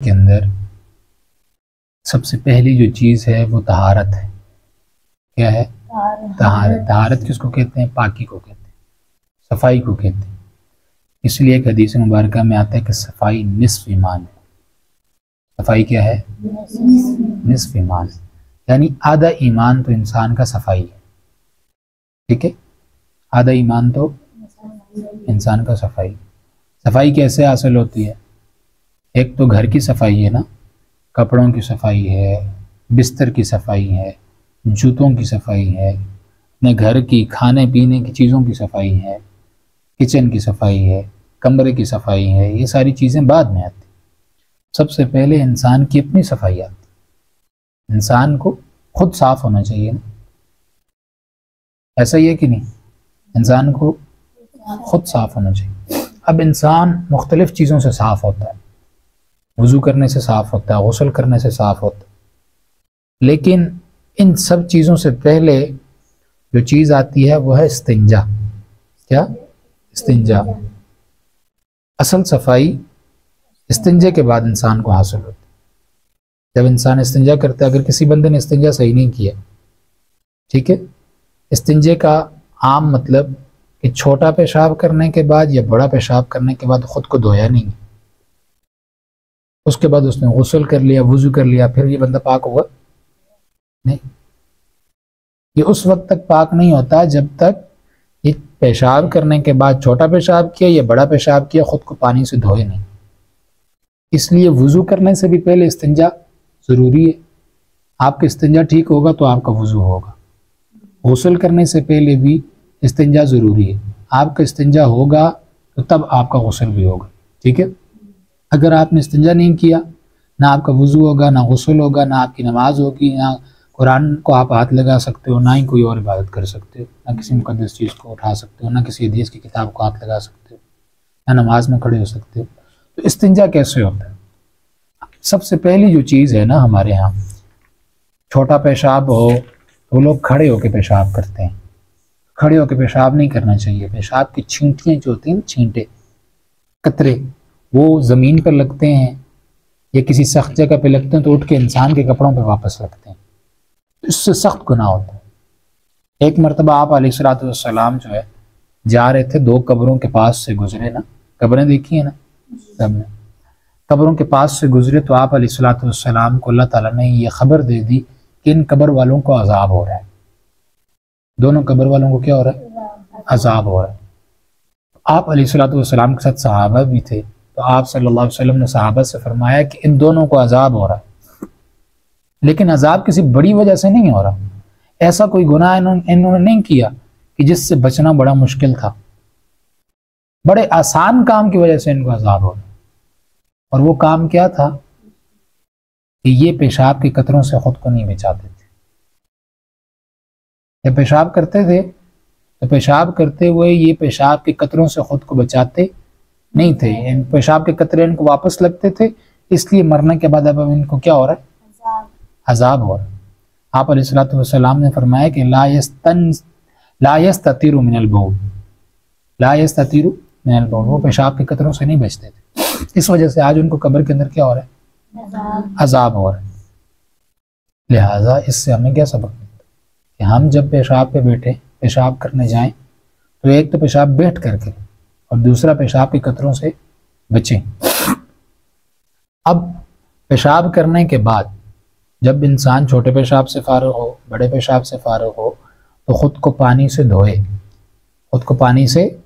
के अंदर सबसे पहली जो चीज़ है वो तहारत है। क्या है? तहारत। तहारत किसको कहते हैं? पाकी को कहते हैं, सफाई को कहते हैं। इसलिए एक हदीस मुबारक में आता है कि सफाई निस्फ ईमान है। सफाई क्या है? निस्फ ईमान है, यानी आधा ईमान तो इंसान का सफाई है। ठीक है, आधा ईमान तो इंसान का सफाई। सफाई कैसे हासिल होती है? एक तो घर की सफाई है ना, कपड़ों की सफाई है, बिस्तर की सफाई है, जूतों की सफाई है, अपने घर की खाने पीने की चीज़ों की सफाई है, किचन की सफाई है, कमरे की सफाई है। ये सारी चीज़ें बाद में आती। सबसे पहले इंसान की अपनी सफाई आती। इंसान को खुद साफ होना चाहिए ना, ऐसा ही है कि नहीं? इंसान को खुद साफ होना चाहिए। अब इंसान मुख्तलिफ़ चीज़ों से साफ़ होता है, वज़ू करने से साफ़ होता है, गुस्ल करने से साफ़ होता है, लेकिन इन सब चीज़ों से पहले जो चीज़ आती है वो है इस्तिंजा। क्या? इस्तिंजा। असल सफाई इस्तिंजे के बाद इंसान को हासिल होती है। जब इंसान इस्तिंजा करता है, अगर किसी बंदे ने इस्तिंजा सही नहीं किया, ठीक है, इस्तिंजे का आम मतलब कि छोटा पेशाब करने के बाद या बड़ा पेशाब करने के बाद खुद को धोया नहीं, उसके बाद उसने गुस्ल कर लिया, वज़ू कर लिया, फिर ये बंदा पाक हुआ नहीं। ये उस वक्त तक पाक नहीं होता जब तक ये पेशाब करने के बाद छोटा पेशाब किया या बड़ा पेशाब किया खुद को पानी से धोए नहीं। इसलिए वज़ू करने से भी पहले इस्तिंजा ज़रूरी है। आपका इस्तिंजा ठीक होगा तो आपका वज़ू होगा। गुस्ल करने से पहले भी इस्तिंजा ज़रूरी है। आपका इस्तिंजा होगा तो तब आपका गुस्ल भी होगा। ठीक है, अगर आपने इस्तिंजा नहीं किया, ना आपका वज़ू होगा, ना गुस्ल होगा, ना आपकी नमाज होगी, ना कुरान को आप हाथ लगा सकते हो, ना ही कोई और इबादत कर सकते हो, ना किसी मुक़द्दस चीज़ को उठा सकते हो, ना किसी हदीस की किताब को हाथ लगा सकते हो, ना नमाज में खड़े हो सकते हो। तो इस्तिंजा कैसे होता है? सबसे पहली जो चीज़ है ना, हमारे यहाँ छोटा पेशाब हो तो लोग खड़े होकर पेशाब करते हैं। खड़े होकर पेशाब नहीं करना चाहिए। पेशाब की छींटियाँ जो होती हैं, छींटे, कतरे, वो ज़मीन पर लगते हैं या किसी सख्त जगह पे लगते हैं तो उठ के इंसान के कपड़ों पे वापस लगते हैं, तो इससे सख्त गुनाह होता है। एक मरतबा आप अलैहिस्सलाम जो है जा रहे थे, दो कब्रों के पास से गुजरे ना, कब्रें देखी है ना सबने, कब्रों के पास से गुजरे तो आप अलैहिस्सलाम को अल्लाह ताला ने ये खबर दे दी कि इन कब्र वालों को अजाब हो रहा है। दोनों कब्र वालों को क्या हो रहा है? अजाब हो रहा है। आप अलैहिस्सलाम के साथ सहाबा भी थे, तो आप सल्लल्लाहु अलैहि वसल्लम ने सहाबा से फरमाया कि इन दोनों को अजाब हो रहा है, लेकिन अजाब किसी बड़ी वजह से नहीं हो रहा। ऐसा कोई गुनाह इन्होंने नहीं किया कि जिससे बचना बड़ा मुश्किल था, बड़े आसान काम की वजह से इनको अजाब हो रहा। और वो काम क्या था कि ये पेशाब के कतरों से खुद को नहीं बचाते थे। जब पेशाब करते थे तो पेशाब करते हुए ये पेशाब के कतरों से खुद को बचाते नहीं थे। इन पेशाब के कतरे इनको वापस लगते थे, इसलिए मरने के बाद अब इनको क्या हो रहा है? अजाब हो रहा है। आप अलैहिस्सलाम ने फरमाया कि ला यस्ततीरु मिनल बौल, ला यस्ततीरु मिनल बौल, वो पेशाब के कतरों से नहीं बचते थे। इस वजह से आज उनको कब्र के अंदर क्या हो रहा है? अजाब हो रहा है। लिहाजा इससे हमें क्या सबक मिलता है कि हम जब पेशाब पे बैठे, पेशाब करने जाएं, तो एक तो पेशाब बैठ कर करें और दूसरा पेशाब के कतरों से बचें। अब पेशाब करने के बाद जब इंसान छोटे पेशाब से फारिग हो, बड़े पेशाब से फारिग हो, तो ख़ुद को पानी से धोए, ख़ुद को पानी से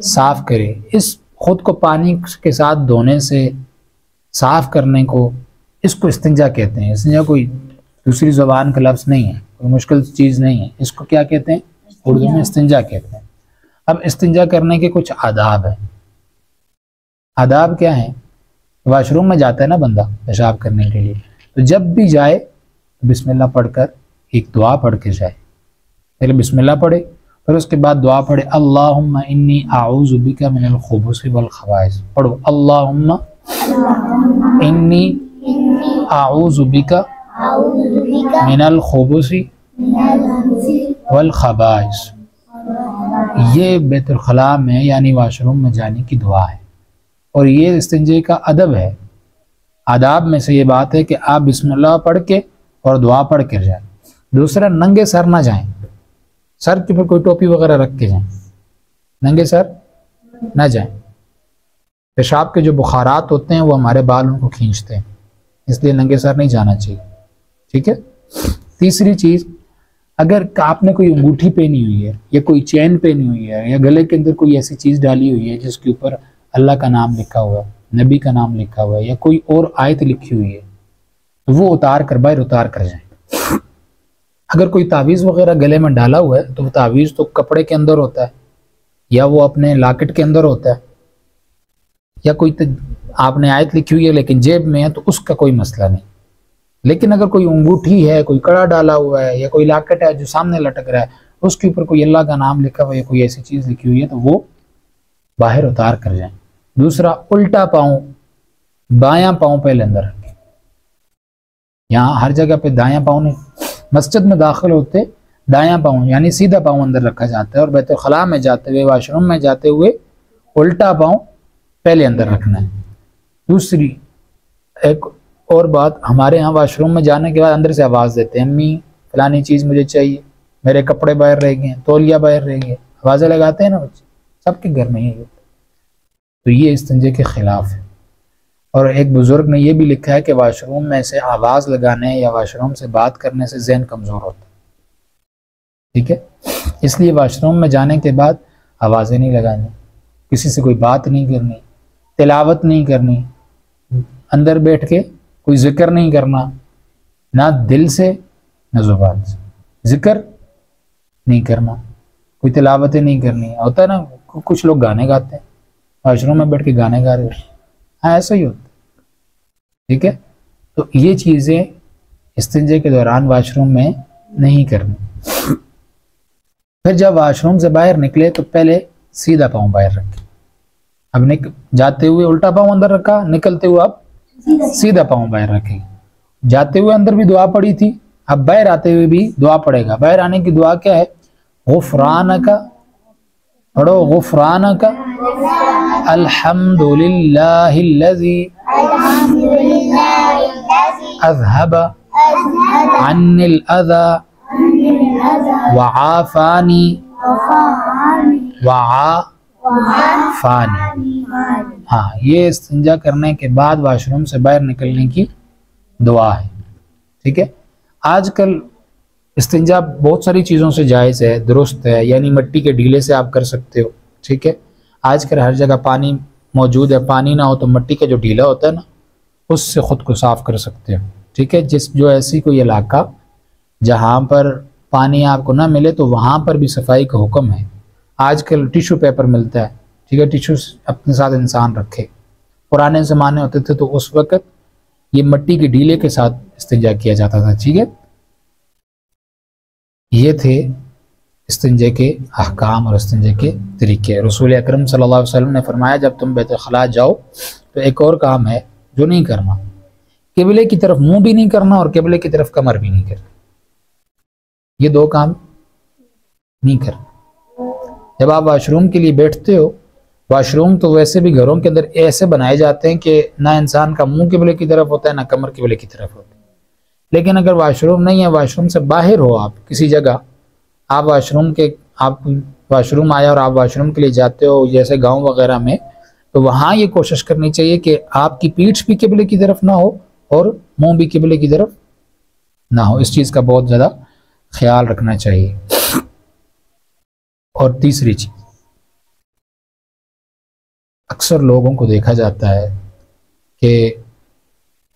साफ़ करे। इस ख़ुद को पानी के साथ धोने से, साफ़ करने को, इसको इस्तिंजा कहते हैं। इस्तिंजा कोई दूसरी ज़ुबान का लफ्ज़ नहीं है, कोई मुश्किल चीज़ नहीं है। इसको क्या कहते हैं? उर्दू में इस्तिंजा कहते हैं। अब इस्तिंजा करने के कुछ आदाब हैं। आदाब क्या हैं? वाशरूम में जाता है ना बंदा पेशाब करने के लिए, तो जब भी जाए तो बिस्मिल्लाह पढ़कर एक दुआ पढ़ के जाए। पहले बिस्मिल्लाह पढ़े, फिर उसके बाद दुआ पढ़े, अल्लाहुम्मा इन्नी आऊज़ु बिका मिनल खुबुसी वल खबाइस। पढ़ो, अल्लाहुम्मा इन्नी आऊज़ु बिका मिनल खुबुसी वल खबाइस। ये बैतुल खला में यानी वाशरूम में जाने की दुआ है और ये इस्तिंजे का अदब है। आदाब में से ये बात है कि आप बिस्मिल्लाह पढ़ के और दुआ पढ़ कर जाएं। दूसरा, नंगे सर ना जाएं, सर के ऊपर कोई टोपी वगैरह रख के जाएं, नंगे सर ना जाएं। पेशाब के जो बुखारात होते हैं वो हमारे बाल उनको खींचते हैं, इसलिए नंगे सर नहीं जाना चाहिए। ठीक है। तीसरी चीज़, अगर आपने कोई अंगूठी पहनी हुई है या कोई चैन पहनी हुई है या गले के अंदर कोई ऐसी चीज़ डाली हुई है जिसके ऊपर अल्लाह का नाम लिखा हुआ है, नबी का नाम लिखा हुआ है या कोई और आयत लिखी हुई है, तो वो उतार कर बाहर उतार कर जाए। अगर कोई तावीज़ वगैरह गले में डाला हुआ है तो वो तावीज़ तो कपड़े के अंदर होता है या वो अपने लॉकेट के अंदर होता है, या कोई आपने आयत लिखी हुई है लेकिन जेब में है तो उसका कोई मसला नहीं। लेकिन अगर कोई अंगूठी है, कोई कड़ा डाला हुआ है या कोई लॉकेट है जो सामने लटक रहा है, उसके ऊपर कोई अल्लाह का नाम लिखा हुआ है या कोई ऐसी चीज़ लिखी हुई है, तो वो बाहर उतार कर जाए। दूसरा, उल्टा पाँव, बायां पाँव पहले अंदर रखें। यहाँ हर जगह पे दायां पाँव नहीं, मस्जिद में दाखिल होते दायां पाँव यानी सीधा पाँव अंदर रखा जाता है, और बैतुल खला में जाते हुए, वाशरूम में जाते हुए उल्टा पाँव पहले अंदर रखना है। दूसरी एक और बात, हमारे यहाँ वाशरूम में जाने के बाद अंदर से आवाज़ देते हैं, अम्मी फलानी चीज़ मुझे चाहिए, मेरे कपड़े बाहर रह गए, तौलिया बाहर रह गए, आवाज़ें लगाते हैं ना बच्चे, सबके घर में यही होता है। तो ये इस्तिंजे के ख़िलाफ़ है। और एक बुज़ुर्ग ने यह भी लिखा है कि वाशरूम में से आवाज़ लगाने या वाशरूम से बात करने से ज़हन कमज़ोर होता है। ठीक है, इसलिए वाशरूम में जाने के बाद आवाज़ें नहीं लगानी, किसी से कोई बात नहीं करनी, तिलावत नहीं करनी, अंदर बैठ के कोई जिक्र नहीं करना, ना दिल से ना ज़ुबान से, जिक्र नहीं करना, कोई तिलावतें नहीं करनी। होता है ना कुछ लोग गाने गाते हैं, वाशरूम में बैठ के गाने गा रहे हैं, हाँ ऐसा ही होता है। ठीक है, तो ये चीज़ें इस्तिंजे के दौरान वाशरूम में नहीं करनी। फिर जब वाशरूम से बाहर निकले तो पहले सीधा पाँव बाहर रखें। अब जाते हुए उल्टा पाँव अंदर रखा, निकलते हुए अब सीधा पाँव बाहर रखें। जाते हुए अंदर भी दुआ पड़ी थी, अब बाहर आते हुए भी दुआ पड़ेगा। बाहर आने की दुआ क्या है? गुफ़रानका, पढ़ो गुफ़रानका अल्हम्दुलिल्लाहिल्लज़ी अज़हब अन्निल अज़ा वआफ़ानी वआफ़ानी। हाँ, ये इस्तिंजा करने के बाद वाशरूम से बाहर निकलने की दुआ है। ठीक है, आजकल इस्तिंजा बहुत सारी चीज़ों से जायज़ है, दुरुस्त है, यानी मिट्टी के ढीले से आप कर सकते हो। ठीक है, आजकल हर जगह पानी मौजूद है, पानी ना हो तो मिट्टी का जो ढीला होता है ना, उससे ख़ुद को साफ़ कर सकते हो। ठीक है, जो ऐसी कोई इलाका जहाँ पर पानी आपको ना मिले तो वहाँ पर भी सफाई का हुक्म है। आजकल टिश्यू पेपर मिलता है, ठीक है, टिश्यू अपने साथ इंसान रखे। पुराने ज़माने होते थे तो उस वक़्त ये मिट्टी के ढीले के साथ इस्तिंजा किया जाता था। ठीक है, ये थे इस्तिंजे के अहकाम और इस्तिंजे के तरीके। रसूल अकरम सल्लल्लाहु अलैहि वसल्लम ने फरमाया, जब तुम बैतुल खला जाओ तो एक और काम है जो नहीं करना, किबले की तरफ मुंह भी नहीं करना और किबले की तरफ कमर भी नहीं करना। ये दो काम नहीं करना। जब आप वाशरूम के लिए बैठते हो, वाशरूम तो वैसे भी घरों के अंदर ऐसे बनाए जाते हैं कि ना इंसान का मुंह किबले की तरफ होता है ना कमर किबले की तरफ होता है। लेकिन अगर वाशरूम नहीं है, वाशरूम से बाहर हो आप किसी जगह, आप वाशरूम आया और आप वाशरूम के लिए जाते हो जैसे गांव वगैरह में, तो वहाँ ये कोशिश करनी चाहिए कि आपकी पीठ भी किबले की तरफ ना हो और मुंह भी किबले की तरफ ना हो। इस चीज़ का बहुत ज़्यादा ख्याल रखना चाहिए। और तीसरी चीज़, अक्सर लोगों को देखा जाता है कि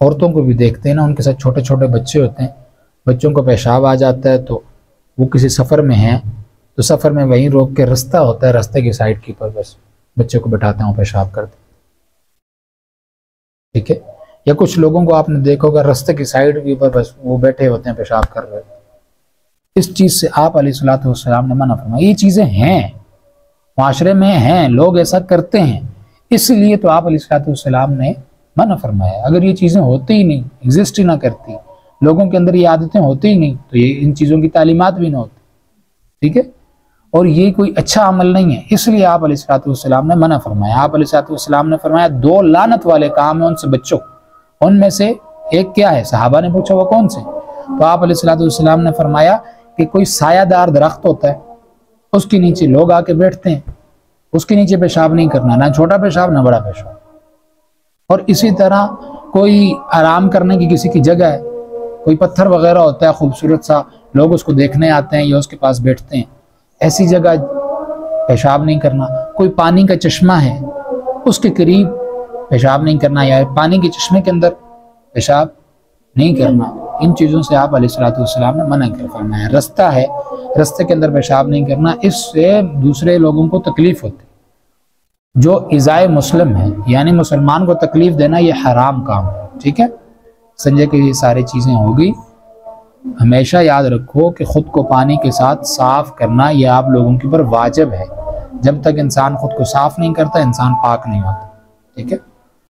औरतों को भी देखते हैं ना, उनके साथ छोटे छोटे बच्चे होते हैं, बच्चों को पेशाब आ जाता है तो वो किसी सफ़र में हैं तो सफ़र में वहीं रोक के रास्ता होता है, रास्ते की साइड के ऊपर बस बच्चे को बैठाते हैं, पेशाब करते। ठीक है, या कुछ लोगों को आपने देखा होगा रास्ते की साइड के ऊपर बस वो बैठे होते हैं, पेशाब कर रहे हैं। इस चीज़ से आप अलैहिस्सलातु वस्सलाम ने मना फरमाया। ये चीज़ें हैं, माशरे में हैं, लोग ऐसा करते हैं, इसलिए तो आप अलैहिस्सलातु वस्सलाम ने मना फरमाया। अगर ये चीज़ें होती ही नहीं, एग्जिस्ट ही ना करती, लोगों के अंदर ये आदतें होती ही नहीं, तो ये इन चीज़ों की तालीमात भी ना होती। ठीक है, और ये कोई अच्छा अमल नहीं है, इसलिए आप अलैहिस्सलातु वस्सलाम ने मना फरमाया। आप अलैहिस्सलातु वस्सलाम ने फरमाया, दो लानत वाले काम हैं, उनसे बच्चों। उनमें से एक क्या है? सहाबा ने पूछा वो कौन से? तो आप अलैहिस्सलाम ने फरमाया कि कोई सायादार दरख्त होता है, उसके नीचे लोग आके बैठते हैं, उसके नीचे पेशाब नहीं करना, ना छोटा पेशाब ना बड़ा पेशाब। और इसी तरह कोई आराम करने की किसी की जगह है, कोई पत्थर वगैरह होता है खूबसूरत सा, लोग उसको देखने आते हैं या उसके पास बैठते हैं, ऐसी जगह पेशाब नहीं करना। कोई पानी का चश्मा है, उसके करीब पेशाब नहीं करना, या पानी के चश्मे के अंदर पेशाब नहीं करना। इन चीज़ों से आप अलैहिस्सलाम ने मना कर फरमाया। रास्ता है, रास्ते के अंदर पेशाब नहीं करना, इससे दूसरे लोगों को तकलीफ होती। जो इज़ाए मुस्लिम है, यानी मुसलमान को तकलीफ देना, ये हराम काम है। ठीक है, संजय की ये सारी चीज़ें हो गई। हमेशा याद रखो कि ख़ुद को पानी के साथ साफ़ करना यह आप लोगों के ऊपर वाजिब है। जब तक इंसान खुद को साफ़ नहीं करता, इंसान पाक नहीं होता। ठीक है।